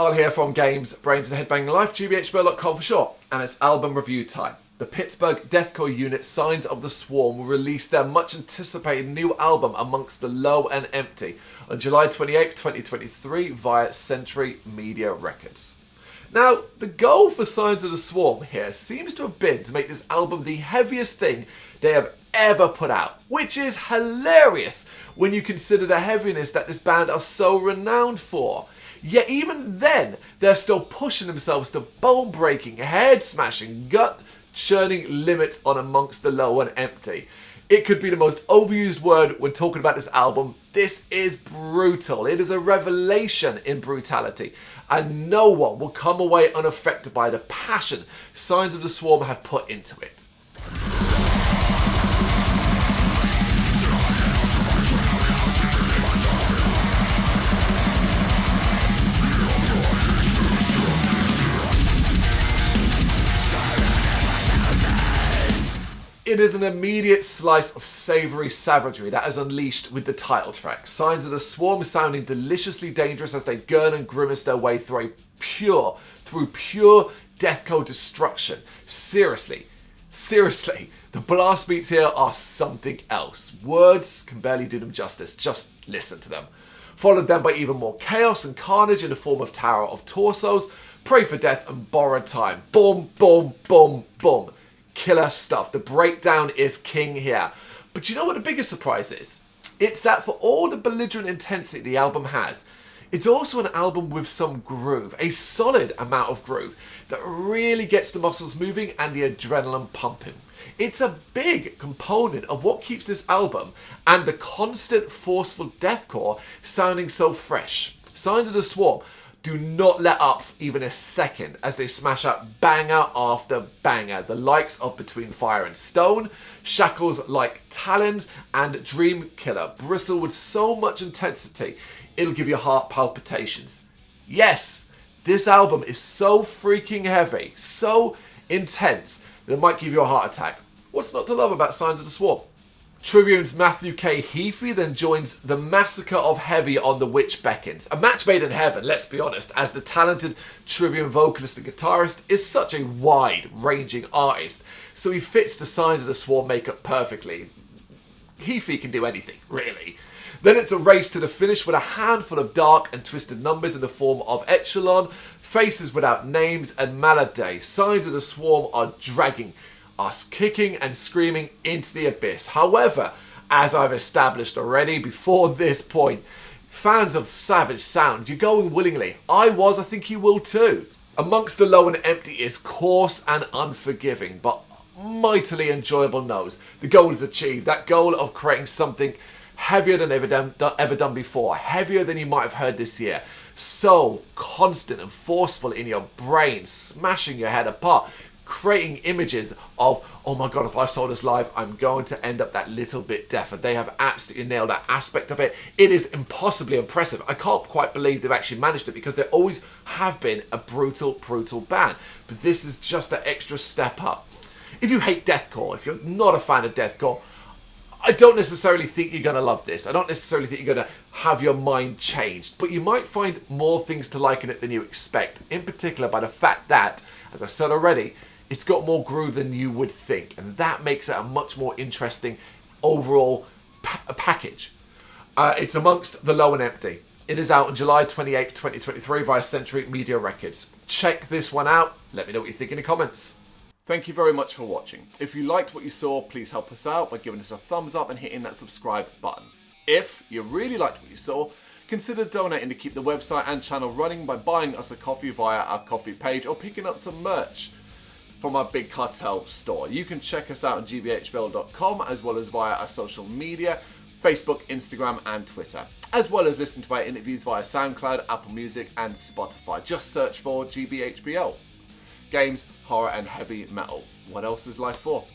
Carl here from Games, Brains and Headbanging Life, gbhblofficial for short, and it's album review time. The Pittsburgh deathcore unit Signs of the Swarm will release their much anticipated new album Amongst the Low and Empty on July 28, 2023 via Century Media Records. Now, the goal for Signs of the Swarm here seems to have been to make this album the heaviest thing they have ever put out, which is hilarious when you consider the heaviness that this band are so renowned for. Yet even then, they're still pushing themselves to bone-breaking, head-smashing, gut-churning limits on Amongst the Low and Empty. It could be the most overused word when talking about this album. This is brutal. It is a revelation in brutality, and no one will come away unaffected by the passion Signs of the Swarm have put into it. It is an immediate slice of savoury savagery that is unleashed with the title track. Signs of the Swarm sounding deliciously dangerous as they gurn and grimace their way through pure deathcore destruction. Seriously, the blast beats here are something else. Words can barely do them justice, just listen to them. Followed then by even more chaos and carnage in the form of Tower of Torsos, Pray for Death and Borrowed Time. Boom, boom, boom, boom. Killer stuff. The breakdown is king here. But you know what the biggest surprise is? It's that for all the belligerent intensity the album has, it's also an album with some groove, a solid amount of groove that really gets the muscles moving and the adrenaline pumping. It's a big component of what keeps this album and the constant forceful deathcore sounding so fresh. Signs of the Swarm do not let up even a second as they smash out banger after banger. The likes of Between Fire and Stone, Shackles Like Talons, and Dream Killer bristle with so much intensity, it'll give your heart palpitations. Yes, this album is so freaking heavy, so intense, that it might give you a heart attack. What's not to love about Signs of the Swarm? Tribune's Matthew K. Heafy then joins the massacre of heavy on The Witch Beckons. A match made in heaven, let's be honest, as the talented Tribune vocalist and guitarist is such a wide-ranging artist, so he fits the Signs of the Swarm makeup perfectly. Heafy can do anything, really. Then it's a race to the finish with a handful of dark and twisted numbers in the form of Echelon, Faces Without Names, and Malade. Signs of the Swarm are dragging us kicking and screaming into the abyss. However, as I've established already before this point, fans of savage sounds, you're going willingly. I think you will too. Amongst the Low and Empty is coarse and unforgiving, but mightily enjoyable nose. The goal is achieved. That goal of creating something heavier than ever done before, heavier than you might have heard this year. So constant and forceful in your brain, smashing your head apart, creating images of, oh my god, if I saw this live, I'm going to end up that little bit deafer. They have absolutely nailed that aspect of it. It is impossibly impressive. I can't quite believe they've actually managed it because they always have been a brutal band. But this is just an extra step up. If you hate deathcore, if you're not a fan of deathcore, I don't necessarily think you're going to love this. I don't necessarily think you're going to have your mind changed. But you might find more things to like in it than you expect. In particular by the fact that, as I said already, it's got more groove than you would think, and that makes it a much more interesting overall package. It's Amongst the Low and Empty. It is out on July 28, 2023 via Century Media Records. Check this one out. Let me know what you think in the comments. Thank you very much for watching. If you liked what you saw, please help us out by giving us a thumbs up and hitting that subscribe button. If you really liked what you saw, consider donating to keep the website and channel running by buying us a coffee via our coffee page or picking up some merch from our Big Cartel store. You can check us out on gbhbl.com as well as via our social media, Facebook, Instagram and Twitter, as well as listen to our interviews via SoundCloud, Apple Music and Spotify. Just search for GBHBL. Games, horror and heavy metal. What else is life for?